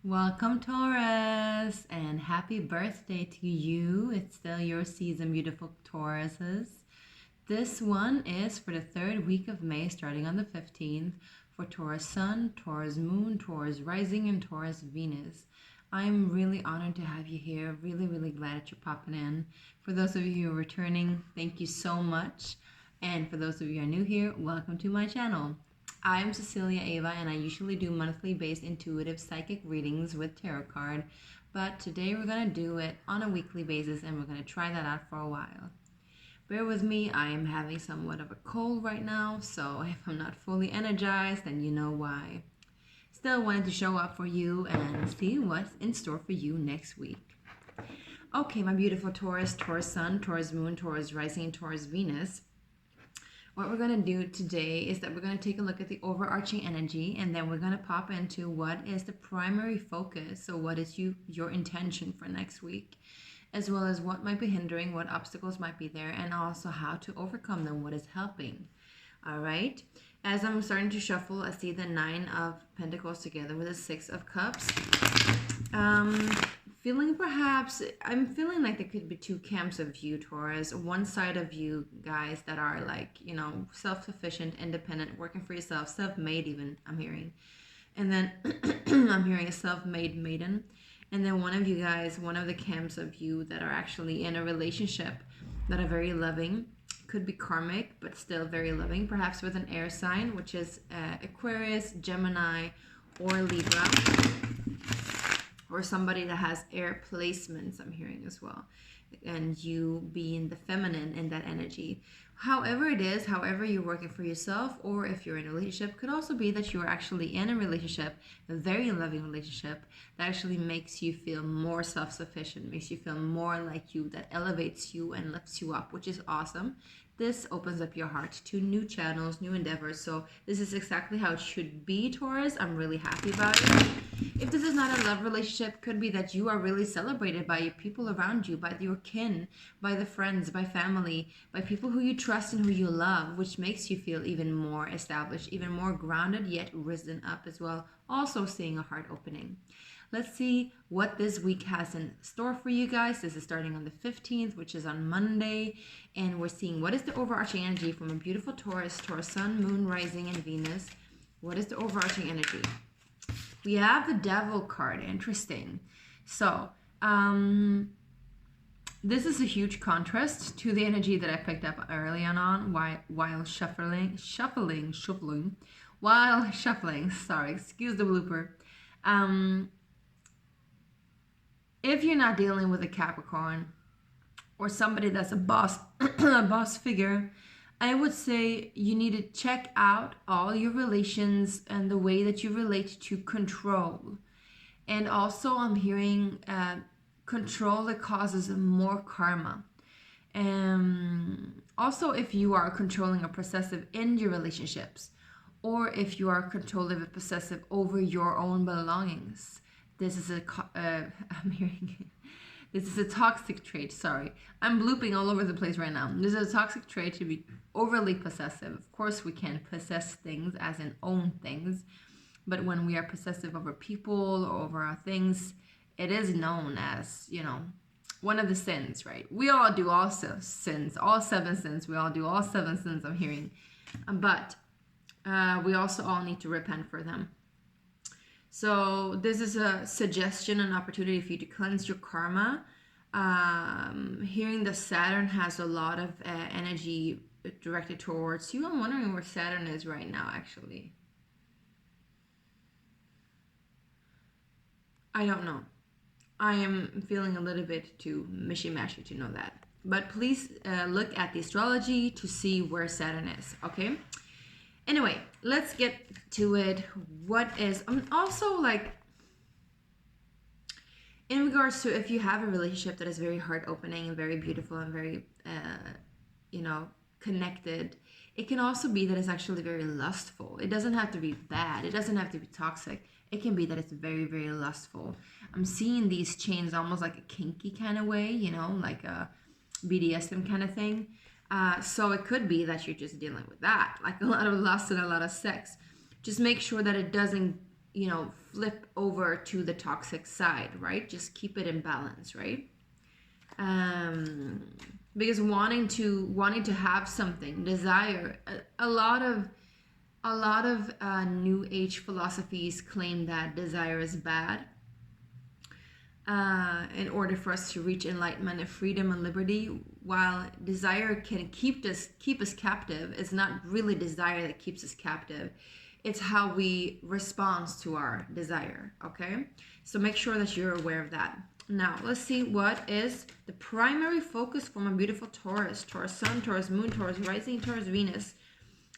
Welcome, Taurus, and happy birthday to you. It's still your season, beautiful Tauruses. This one is for the third week of May, starting on the 15th, for Taurus Sun, Taurus Moon, Taurus Rising, and Taurus Venus. I'm really honored to have you here. Really glad that you're popping in. For those of you who are returning, thank you so much. And for those of you who are new here, welcome to my channel. I'm Cecilia.eyvaa, and I usually do monthly based intuitive psychic readings with tarot card, but today we're going to do it on a weekly basis and we're going to try that out for a while. Bear with me, I am having somewhat of a cold right now, so if I'm not fully energized, then you know why. Still wanted to show up for you and see what's in store for you next week. Okay, my beautiful Taurus, Taurus Sun, Taurus Moon, Taurus Rising, and Taurus Venus. What we're going to do today is that we're going to take a look at the overarching energy, and then we're going to pop into what is the primary focus. So what is your intention for next week, as well as what might be hindering, what obstacles might be there, and also how to overcome them, what is helping. All right. As I'm starting to shuffle, I see the 9 of Pentacles together with the 6 of Cups. I'm feeling like there could be two camps of you, Taurus. One side of you guys that are like, self-sufficient, independent, working for yourself, self-made even, I'm hearing. And then I'm hearing a self-made maiden. And then one of you guys, one of the camps of you that are actually in a relationship that are very loving. Could be karmic, but still very loving, perhaps with an air sign, which is Aquarius, Gemini, or Libra. Or somebody that has air placements, I'm hearing as well. And you being the feminine in that energy. However it is, however you're working for yourself, or if you're in a relationship, could also be that you're actually in a relationship, a very loving relationship, that actually makes you feel more self-sufficient, makes you feel more like you, that elevates you and lifts you up, which is awesome. This opens up your heart to new channels, new endeavors. So this is exactly how it should be, Taurus. I'm really happy about it. If this is not a love relationship, could be that you are really celebrated by your people around you, by your kin, by the friends, by family, by people who you trust and who you love, which makes you feel even more established, even more grounded, yet risen up as well. Also seeing a heart opening. Let's see what this week has in store for you guys. This is starting on the 15th, which is on Monday. And we're seeing what is the overarching energy from a beautiful Taurus, Taurus Sun, Moon, Rising, and Venus. What is the overarching energy? We have the Devil card. Interesting. So, this is a huge contrast to the energy that I picked up early on while shuffling. Sorry, excuse the blooper. If you're not dealing with a Capricorn or somebody that's a boss, a boss figure, I would say you need to check out all your relations and the way that you relate to control. And also I'm hearing control that causes more karma. Also, if you are controlling or possessive in your relationships, or if you are controlling or possessive over your own belongings, this is I'm hearing this is a toxic trait. Sorry, I'm blooping all over the place right now. This is a toxic trait to be overly possessive. Of course, we can possess things as in own things, but when we are possessive over people or over our things, it is known as, one of the sins, right? We all do all sins, all 7 sins. We all do all 7 sins, I'm hearing. But we also all need to repent for them. So this is a suggestion, an opportunity for you to cleanse your karma. Hearing that Saturn has a lot of energy directed towards you. I'm wondering where Saturn is right now, actually. I don't know. I am feeling a little bit too mishy-mashy to know that. But please look at the astrology to see where Saturn is, okay? Anyway, let's get to it. What is also like in regards to if you have a relationship that is very heart opening and very beautiful and very connected, it can also be that it's actually very lustful. It doesn't have to be bad. It doesn't have to be toxic. It can be that it's very, very lustful. I'm seeing these chains almost like a kinky kind of way, like a BDSM kind of thing. So it could be that you're just dealing with that, like a lot of lust and a lot of sex. Just make sure that it doesn't, flip over to the toxic side, right? Just keep it in balance, right? Because wanting to have something, desire, a lot of new age philosophies claim that desire is bad. In order for us to reach enlightenment and freedom and liberty, while desire can keep us captive, it's not really desire that keeps us captive. It's how we respond to our desire, okay? So make sure that you're aware of that. Now, let's see what is the primary focus for my beautiful Taurus. Taurus Sun, Taurus Moon, Taurus Rising, Taurus Venus.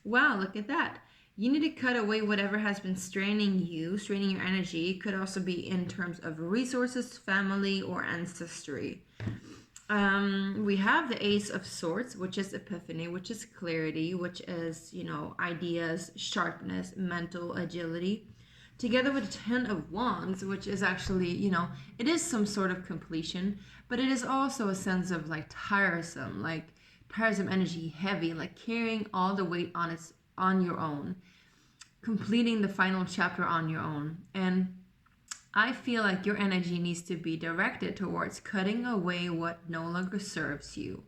Wow, look at that. You need to cut away whatever has been straining your energy. It could also be in terms of resources, family, or ancestry. We have the Ace of Swords, which is epiphany, which is clarity, which is, ideas, sharpness, mental agility. Together with the Ten of Wands, which is actually, it is some sort of completion, but it is also a sense of tiresome energy, heavy, like carrying all the weight on your own, completing the final chapter on your own. And I feel like your energy needs to be directed towards cutting away what no longer serves you,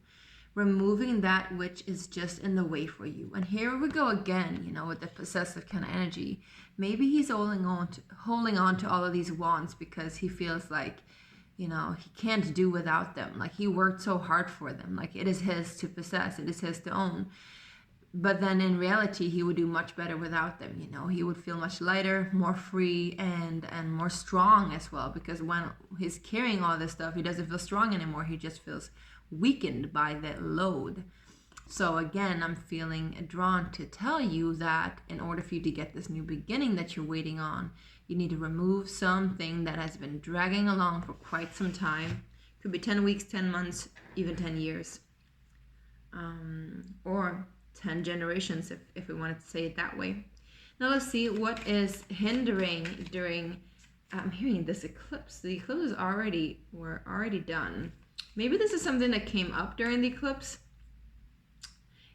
removing that which is just in the way for you. And here we go again, with the possessive kind of energy. Maybe he's holding on to all of these wands because he feels like, he can't do without them. Like he worked so hard for them. Like it is his to possess, it is his to own. But then in reality, he would do much better without them. He would feel much lighter, more free, and more strong as well. Because when he's carrying all this stuff, he doesn't feel strong anymore. He just feels weakened by that load. So again, I'm feeling drawn to tell you that in order for you to get this new beginning that you're waiting on, you need to remove something that has been dragging along for quite some time. Could be 10 weeks, 10 months, even 10 years. Or 10 generations, if we wanted to say it that way. Now let's see what is hindering during, I'm hearing this eclipse. The eclipse we're already done. Maybe this is something that came up during the eclipse.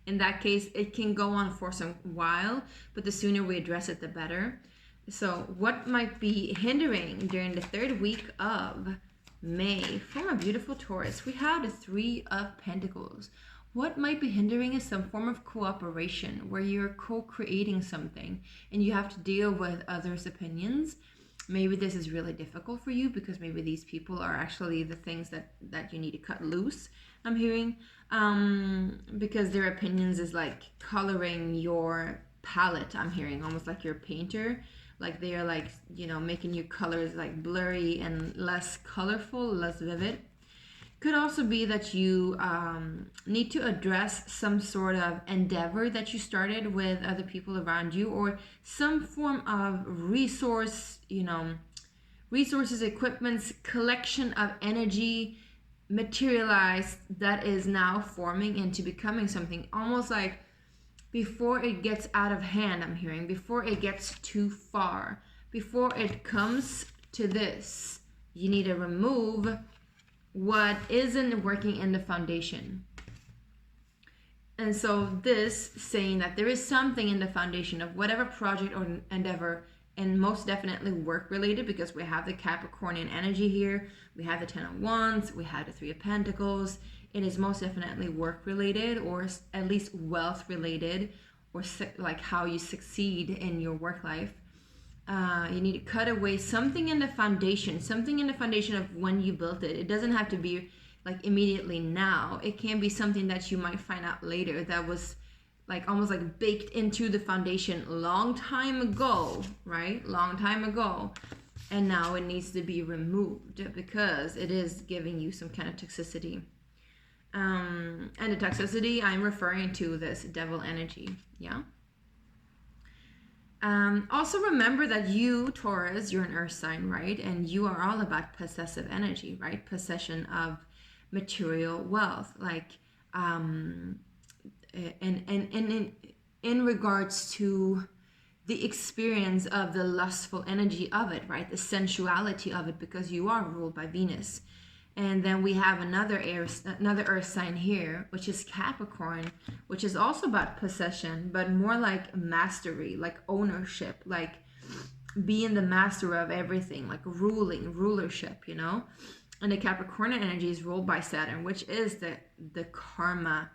In that case, it can go on for some while, but the sooner we address it, the better. So what might be hindering during the third week of May for my beautiful Taurus? We have the Three of Pentacles. What might be hindering is some form of cooperation where you're co-creating something and you have to deal with others' opinions. Maybe this is really difficult for you because maybe these people are actually the things that you need to cut loose, I'm hearing. Because their opinions is like coloring your palette, I'm hearing, almost like you're a painter. Like they are making your colors blurry and less colorful, less vivid. Could also be that you need to address some sort of endeavor that you started with other people around you, or some form of resources, equipments, collection of energy materialized that is now forming into becoming something, almost like before it gets out of hand, I'm hearing, before it gets too far, before it comes to this, you need to remove what isn't working in the foundation. And so this saying that there is something in the foundation of whatever project or endeavor, and most definitely work related, because we have the Capricornian energy here, we have the Ten of Wands, we have the Three of Pentacles. It is most definitely work related, or at least wealth related, or like how you succeed in your work life. You need to cut away something in the foundation of when you built it. It doesn't have to be like immediately now. It can be something that you might find out later that was like almost like baked into the foundation long time ago, right? Long time ago. And now it needs to be removed because it is giving you some kind of toxicity. And the toxicity I'm referring to this devil energy, yeah? Also remember that you, Taurus, you're an earth sign, right? And you are all about possessive energy, right? Possession of material wealth, like in regards to the experience of the lustful energy of it, right? The sensuality of it, because you are ruled by Venus. And then we have another earth sign here, which is Capricorn, which is also about possession, but more like mastery, like ownership, like being the master of everything, like rulership, you know. And the Capricorn energy is ruled by Saturn, which is the karma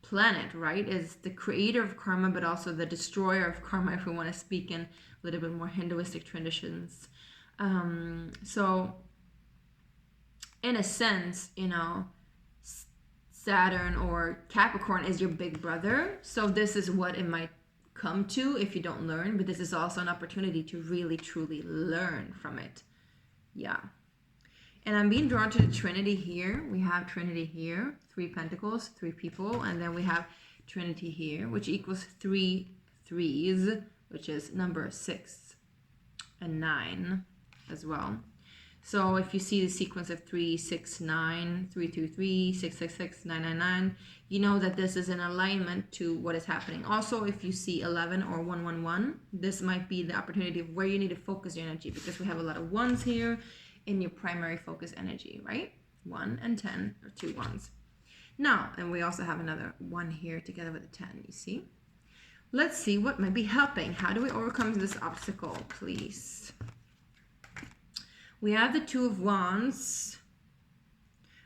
planet, right? Is the creator of karma, but also the destroyer of karma, if we want to speak in a little bit more Hinduistic traditions. So in a sense, you know, Saturn or Capricorn is your big brother. So this is what it might come to if you don't learn, but this is also an opportunity to really truly learn from it. Yeah. And I'm being drawn to the Trinity here. We have Trinity here, 3 pentacles, 3 people, and then we have Trinity here, which equals 3 threes, which is number 6 and 9 as well. So if you see the sequence of 3, 6, 9, 3, 2, 3, 6, 6, 6, 9, 9, 9, you know that this is in alignment to what is happening. Also, if you see 11 or 1, 1, 1, this might be the opportunity of where you need to focus your energy, because we have a lot of 1s here in your primary focus energy, right? 1 and 10 are 2 1s. Now, and we also have another 1 here together with a 10, you see? Let's see what might be helping. How do we overcome this obstacle, please? We have the 2 of Wands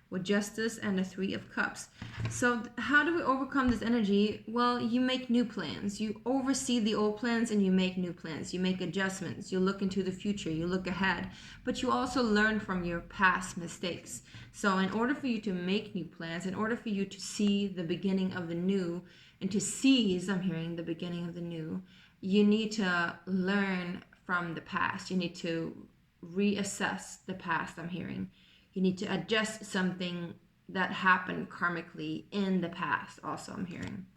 with Justice and the 3 of Cups. So how do we overcome this energy? Well, you make new plans. You oversee the old plans and you make new plans. You make adjustments. You look into the future. You look ahead. But you also learn from your past mistakes. So in order for you to make new plans, in order for you to see the beginning of the new and to seize, I'm hearing, the beginning of the new, you need to learn from the past. You need to reassess the past, I'm hearing. You need to adjust something that happened karmically in the past, also, I'm hearing.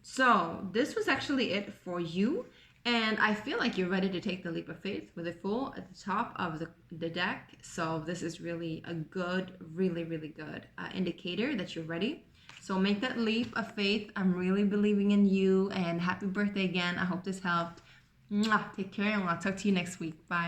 So this was actually it for you, and I feel like you're ready to take the leap of faith with a Fool at the top of the deck. So this is really a good, really, really good indicator that you're ready. So make that leap of faith. I'm really believing in you, and happy birthday again. I hope this helped. Mwah. Take care, and I'll talk to you next week. Bye.